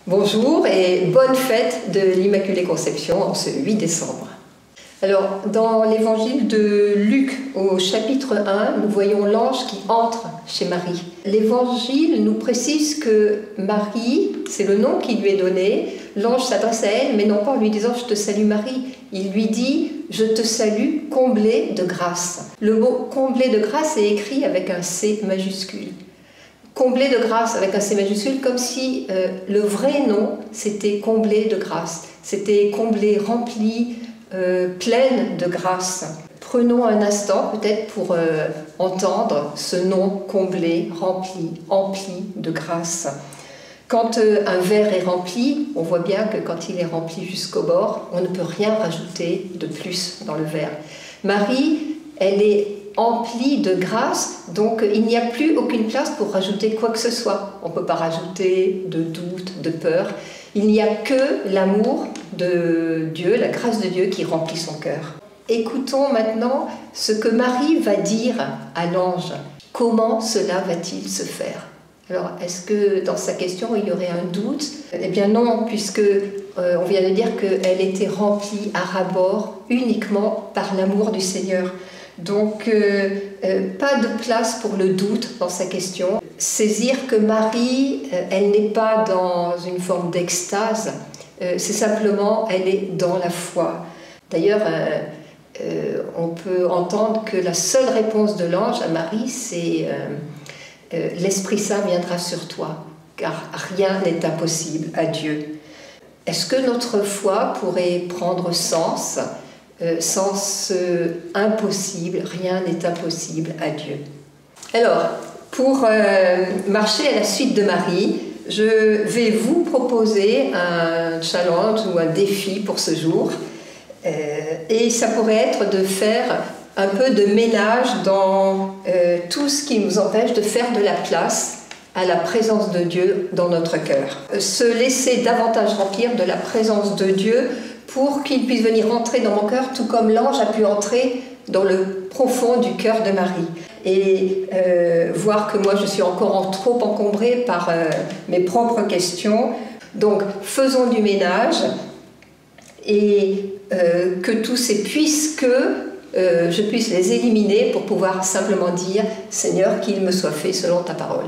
Bonjour et bonne fête de l'Immaculée Conception en ce 8 décembre. Alors, dans l'évangile de Luc, au chapitre 1, nous voyons l'ange qui entre chez Marie. L'évangile nous précise que Marie, c'est le nom qui lui est donné, l'ange s'adresse à elle, mais non pas en lui disant « Je te salue Marie ». Il lui dit « Je te salue, comblée de grâce ». Le mot « comblée de grâce » est écrit avec un C majuscule. Comblée de grâce avec un C majuscule, comme si le vrai nom, c'était comblée de grâce. C'était comblée, remplie, pleine de grâce. Prenons un instant peut-être pour entendre ce nom comblé, rempli, empli de grâce. Quand un verre est rempli, on voit bien que quand il est rempli jusqu'au bord, on ne peut rien rajouter de plus dans le verre. Marie, elle est emplie de grâce, donc il n'y a plus aucune place pour rajouter quoi que ce soit. On ne peut pas rajouter de doute, de peur. Il n'y a que l'amour de Dieu, la grâce de Dieu qui remplit son cœur. Écoutons maintenant ce que Marie va dire à l'ange. Comment cela va-t-il se faire? Alors, est-ce que dans sa question, il y aurait un doute? Eh bien non, puisque on vient de dire qu'elle était remplie à ras-bord uniquement par l'amour du Seigneur. Donc, pas de place pour le doute dans sa question. Saisir que Marie, elle n'est pas dans une forme d'extase, c'est simplement, elle est dans la foi. D'ailleurs, on peut entendre que la seule réponse de l'ange à Marie, c'est l'Esprit Saint viendra sur toi, car rien n'est impossible à Dieu. Est-ce que notre foi pourrait prendre sens impossible, rien n'est impossible à Dieu. Alors, pour marcher à la suite de Marie, je vais vous proposer un challenge ou un défi pour ce jour. Et ça pourrait être de faire un peu de ménage dans tout ce qui nous empêche de faire de la place à la présence de Dieu dans notre cœur. Se laisser davantage remplir de la présence de Dieu pour qu'il puisse venir entrer dans mon cœur, tout comme l'ange a pu entrer dans le profond du cœur de Marie. Et voir que moi je suis encore trop encombrée par mes propres questions. Donc faisons du ménage et que tous ces puisque je puisse les éliminer pour pouvoir simplement dire « Seigneur, qu'il me soit fait selon ta parole ».